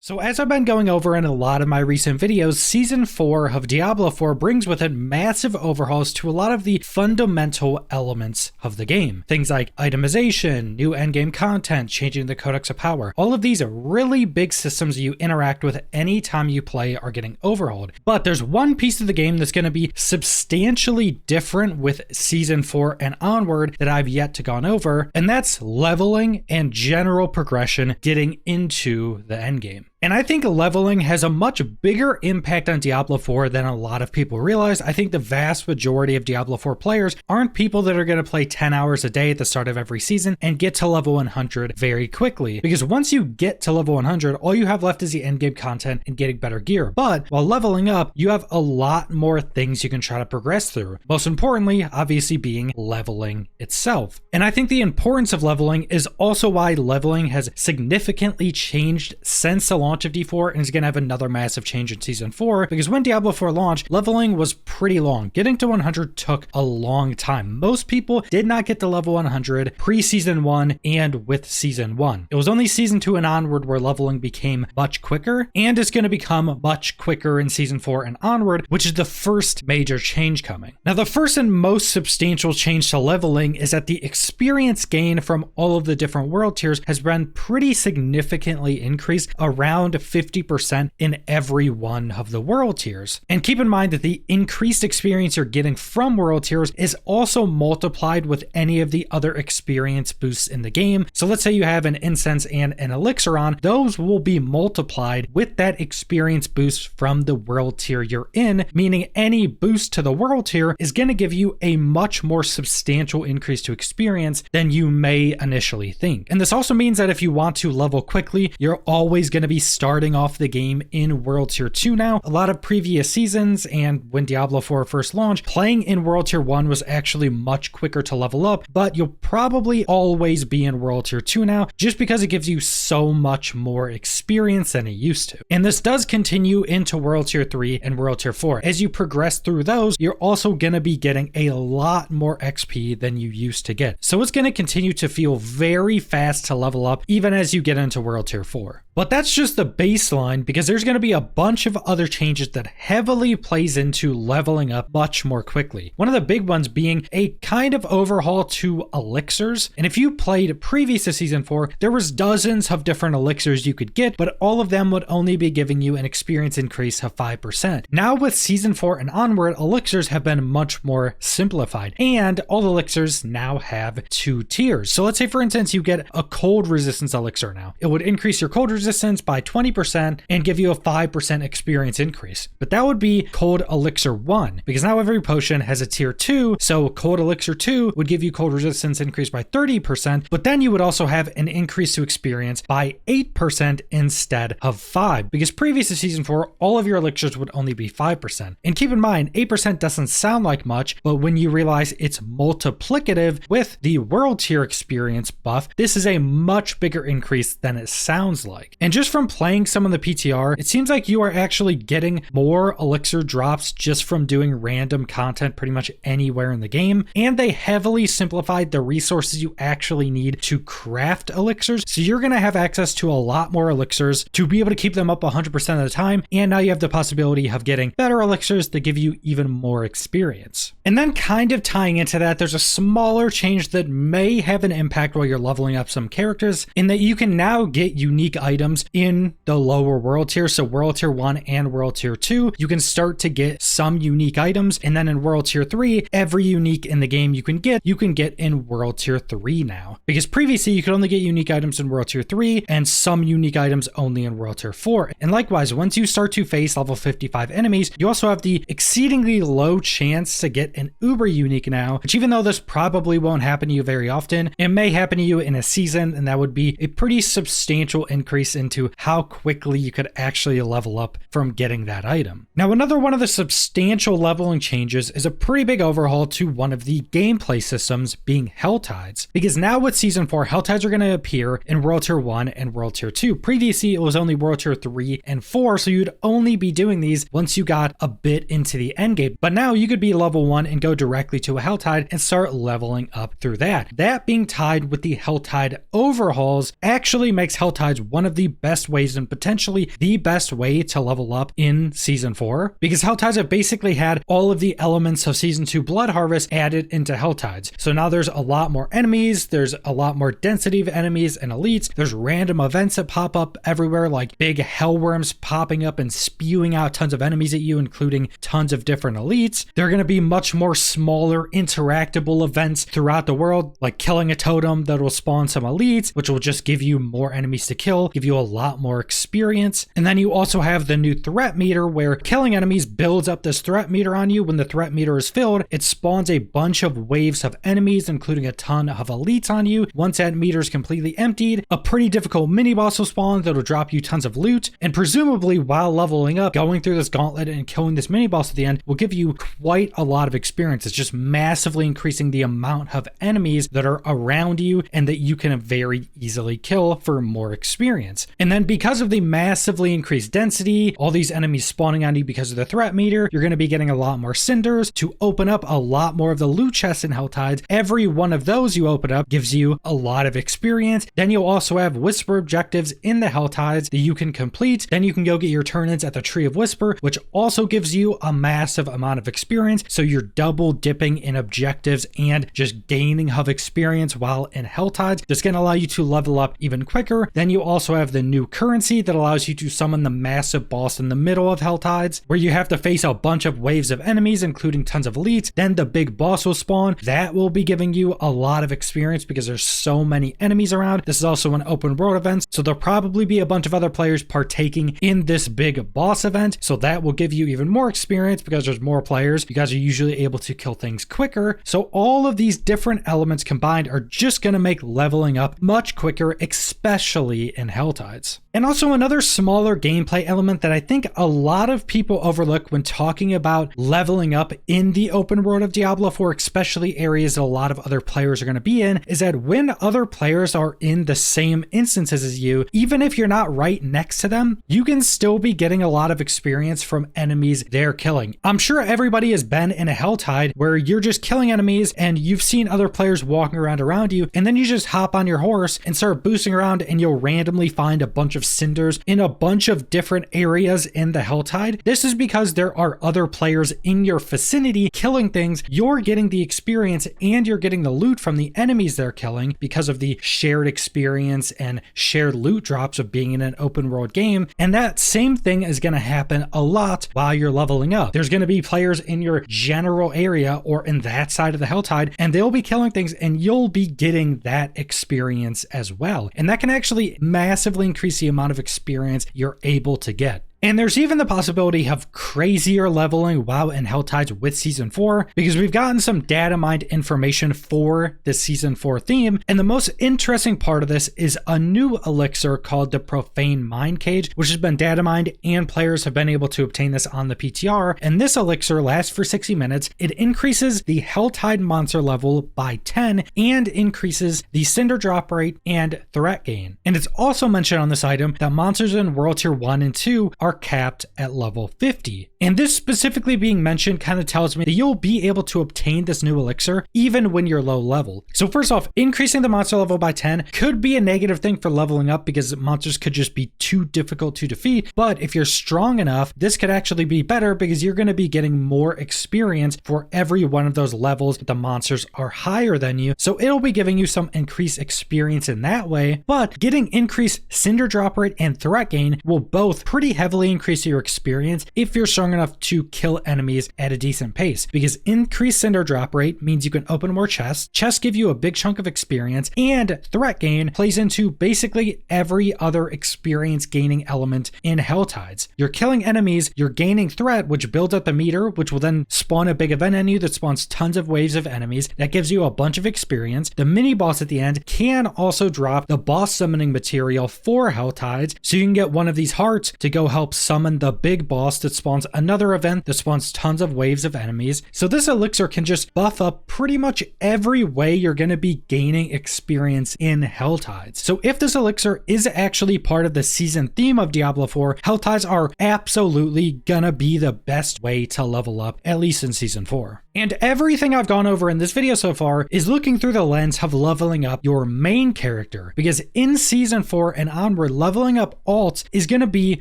So as I've been going over in a lot of my recent videos, Season 4 of Diablo 4 brings with it massive overhauls to a lot of the fundamental elements of the game. Things like itemization, new endgame content, changing the Codex of Power. All of these are really big systems you interact with anytime you play are getting overhauled. But there's one piece of the game that's going to be substantially different with Season 4 and onward that I've yet to gone over, and that's leveling and general progression getting into the endgame. And I think leveling has a much bigger impact on Diablo 4 than a lot of people realize. I think the vast majority of Diablo 4 players aren't people that are going to play 10 hours a day at the start of every season and get to level 100 very quickly. Because once you get to level 100, all you have left is the endgame content and getting better gear. But while leveling up, you have a lot more things you can try to progress through. Most importantly, obviously being leveling itself. And I think the importance of leveling is also why leveling has significantly changed since the launch of D4 and is going to have another massive change in Season 4, because when Diablo 4 launched, leveling was pretty long. Getting to 100 took a long time. Most people did not get to level 100 pre-Season 1 and with Season 1. It was only Season 2 and onward where leveling became much quicker, and it's going to become much quicker in Season 4 and onward, which is the first major change coming. Now, the first and most substantial change to leveling is that the experience gain from all of the different world tiers has been pretty significantly increased, around 50% in every one of the world tiers. And keep in mind that the increased experience you're getting from world tiers is also multiplied with any of the other experience boosts in the game. So let's say you have an incense and an elixir on, those will be multiplied with that experience boost from the world tier you're in, meaning any boost to the world tier is going to give you a much more substantial increase to experience than you may initially think. And this also means that if you want to level quickly, you're always going to be starting off the game in World Tier 2 now. A lot of previous seasons and when Diablo 4 first launched, playing in World Tier 1 was actually much quicker to level up, but you'll probably always be in World Tier 2 now just because it gives you so much more experience than it used to. And this does continue into World Tier 3 and World Tier 4. As you progress through those, you're also going to be getting a lot more XP than you used to get. So it's going to continue to feel very fast to level up even as you get into World Tier 4. But that's just the baseline, because there's going to be a bunch of other changes that heavily plays into leveling up much more quickly. One of the big ones being a kind of overhaul to elixirs. And if you played previous to Season 4, there was dozens of different elixirs you could get, but all of them would only be giving you an experience increase of 5%. Now with Season 4 and onward, elixirs have been much more simplified, and all elixirs now have 2 tiers. So let's say, for instance, you get a cold resistance elixir now. It would increase your cold resistance by 20% and give you a 5% experience increase. But that would be Cold Elixir 1, because now every potion has a tier 2, so Cold Elixir 2 would give you cold resistance increase by 30%, but then you would also have an increase to experience by 8% instead of 5, because previous to Season 4, all of your elixirs would only be 5%. And keep in mind, 8% doesn't sound like much, but when you realize it's multiplicative with the world tier experience buff, this is a much bigger increase than it sounds like. And just from playing some of the PTR, it seems like you are actually getting more elixir drops just from doing random content pretty much anywhere in the game. And they heavily simplified the resources you actually need to craft elixirs. So you're going to have access to a lot more elixirs to be able to keep them up 100% of the time. And now you have the possibility of getting better elixirs that give you even more experience. And then kind of tying into that, there's a smaller change that may have an impact while you're leveling up some characters, in that you can now get unique items in the lower world tier. So World Tier 1 and World Tier 2, you can start to get some unique items. And then in World Tier 3, every unique in the game you can get in World Tier 3 now. Because previously you could only get unique items in World Tier 3 and some unique items only in World Tier 4. And likewise, once you start to face level 55 enemies, you also have the exceedingly low chance to get an uber unique now, which, even though this probably won't happen to you very often, it may happen to you in a season, and that would be a pretty substantial increase into how quickly you could actually level up from getting that item. Now, another one of the substantial leveling changes is a pretty big overhaul to one of the gameplay systems, being Hell Tides. Because now with Season 4, Hell Tides are going to appear in World Tier 1 and World Tier 2. Previously, it was only World Tier 3 and 4, so you'd only be doing these once you got a bit into the endgame. But now you could be level 1 and go directly to a Hell Tide and start leveling up through that. That being tied with the Hell Tide overhauls actually makes Hell Tides one of the the best ways and potentially the best way to level up in Season 4, because Helltides have basically had all of the elements of Season 2 Blood Harvest added into Helltides. So now there's a lot more enemies, there's a lot more density of enemies and elites, there's random events that pop up everywhere, like big hellworms popping up and spewing out tons of enemies at you, including tons of different elites. There are going to be much more smaller interactable events throughout the world, like killing a totem that will spawn some elites, which will just give you more enemies to kill, give you a lot more experience. And then you also have the new threat meter, where killing enemies builds up this threat meter on you. When the threat meter is filled, it spawns a bunch of waves of enemies, including a ton of elites on you. Once that meter is completely emptied, a pretty difficult mini boss will spawn that'll drop you tons of loot, and presumably while leveling up, going through this gauntlet and killing this mini boss at the end will give you quite a lot of experience. It's just massively increasing the amount of enemies that are around you and that you can very easily kill for more experience. And then because of the massively increased density, all these enemies spawning on you because of the threat meter, you're going to be getting a lot more cinders to open up a lot more of the loot chests in Helltides. Every one of those you open up gives you a lot of experience. Then you'll also have Whisper objectives in the Helltides that you can complete. Then you can go get your turn-ins at the Tree of Whisper, which also gives you a massive amount of experience. So you're double dipping in objectives and just gaining of experience while in Helltides. That's going to allow you to level up even quicker. Then you also have the new currency that allows you to summon the massive boss in the middle of Helltides, where you have to face a bunch of waves of enemies, including tons of elites. Then the big boss will spawn. That will be giving you a lot of experience because there's so many enemies around. This is also an open world event, so there'll probably be a bunch of other players partaking in this big boss event. So that will give you even more experience because there's more players. You guys are usually able to kill things quicker. So all of these different elements combined are just going to make leveling up much quicker, especially in Helltides. And also another smaller gameplay element that I think a lot of people overlook when talking about leveling up in the open world of Diablo 4, especially areas that a lot of other players are going to be in, is that when other players are in the same instances as you, even if you're not right next to them, you can still be getting a lot of experience from enemies they're killing. I'm sure everybody has been in a Helltide where you're just killing enemies and you've seen other players walking around you, and then you just hop on your horse and start boosting around and you'll randomly find a bunch of cinders in a bunch of different areas in the Helltide. This is because there are other players in your vicinity killing things. You're getting the experience and you're getting the loot from the enemies they're killing because of the shared experience and shared loot drops of being in an open world game. And that same thing is going to happen a lot while you're leveling up. There's going to be players in your general area or in that side of the Helltide, and they'll be killing things and you'll be getting that experience as well. And that can actually massively increase the amount of experience you're able to get. And there's even the possibility of crazier leveling while in Helltides with Season 4, because we've gotten some data mined information for the Season 4 theme. And the most interesting part of this is a new elixir called the Profane Mind Cage, which has been data mined and players have been able to obtain this on the PTR. And this elixir lasts for 60 minutes. It increases the Helltide monster level by 10 and increases the cinder drop rate and threat gain. And it's also mentioned on this item that monsters in World Tier 1 and 2 are capped at level 50. And this specifically being mentioned kind of tells me that you'll be able to obtain this new elixir even when you're low level. So first off, increasing the monster level by 10 could be a negative thing for leveling up because monsters could just be too difficult to defeat. But if you're strong enough, this could actually be better because you're going to be getting more experience for every one of those levels that the monsters are higher than you. So it'll be giving you some increased experience in that way. But getting increased cinder drop rate and threat gain will both pretty heavily increase your experience if you're strong enough to kill enemies at a decent pace, because increased cinder drop rate means you can open more chests. Chests give you a big chunk of experience, and threat gain plays into basically every other experience gaining element in Helltides. You're killing enemies, you're gaining threat, which builds up the meter, which will then spawn a big event on you that spawns tons of waves of enemies. That gives you a bunch of experience. The mini boss at the end can also drop the boss summoning material for Helltides, so you can get one of these hearts to go help summon the big boss that spawns another event that spawns tons of waves of enemies. So this elixir can just buff up pretty much every way you're going to be gaining experience in Helltides. So if this elixir is actually part of the season theme of Diablo 4, Helltides are absolutely gonna be the best way to level up, at least in Season 4. And everything I've gone over in this video so far is looking through the lens of leveling up your main character, because in season 4 and onward, leveling up alts is going to be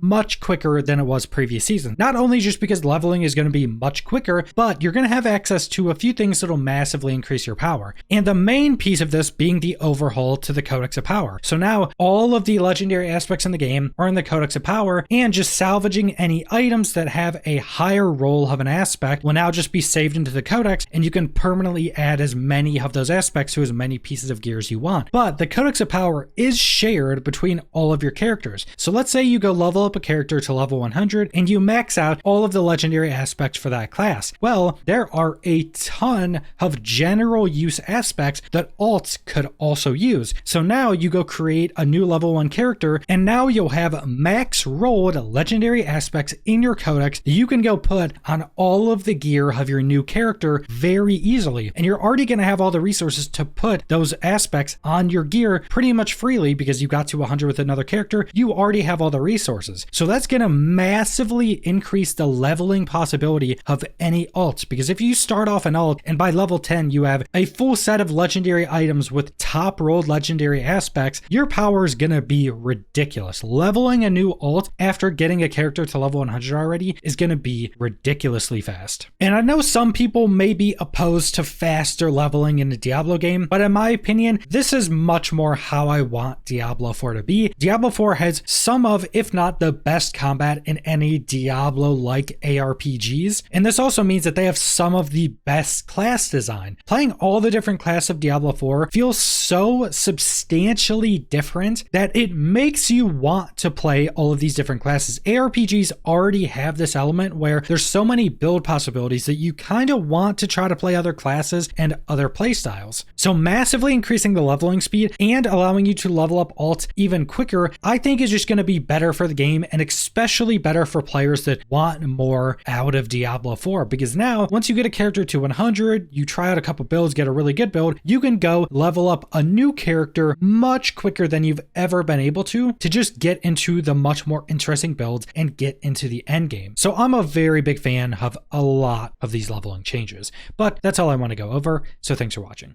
much quicker than it was previous season. Not only just because leveling is going to be much quicker, but you're going to have access to a few things that'll massively increase your power. And the main piece of this being the overhaul to the Codex of Power. So now all of the legendary aspects in the game are in the Codex of Power, and just salvaging any items that have a higher roll of an aspect will now just be saved into the Codex, and you can permanently add as many of those aspects to as many pieces of gear as you want. But the Codex of Power is shared between all of your characters. So let's say you go level up a character to level 100 and you max out all of the legendary aspects for that class. Well, there are a ton of general use aspects that alts could also use. So now you go create a new level 1 character, and now you'll have max rolled legendary aspects in your codex that you can go put on all of the gear of your new character very easily. And you're already going to have all the resources to put those aspects on your gear pretty much freely, because you got to 100 with another character. You already have all the resources. So that's going to massively increase the leveling possibility of any alts, because if you start off an alt and by level 10 you have a full set of legendary items with top rolled legendary aspects, your power is going to be ridiculous. Leveling a new alt after getting a character to level 100 already is going to be ridiculously fast. And I know some people may be opposed to faster leveling in a Diablo game, but in my opinion, this is much more how I want Diablo 4 to be. Diablo 4 has some of, if not the best combat in any Diablo-like ARPGs, and this also means that they have some of the best class design. Playing all the different classes of Diablo 4 feels so substantially different that it makes you want to play all of these different classes. ARPGs already have this element where there's so many build possibilities that you kind of want to try to play other classes and other playstyles. So massively increasing the leveling speed and allowing you to level up alts even quicker, I think is just going to be better for the game, and especially better for players that want more out of Diablo 4, because now once you get a character to 100, you try out a couple builds, get a really good build, you can go level up a new character much quicker than you've ever been able to just get into the much more interesting builds and get into the end game. So I'm a very big fan of a lot of these leveling changes, but that's all I want to go over. So thanks for watching.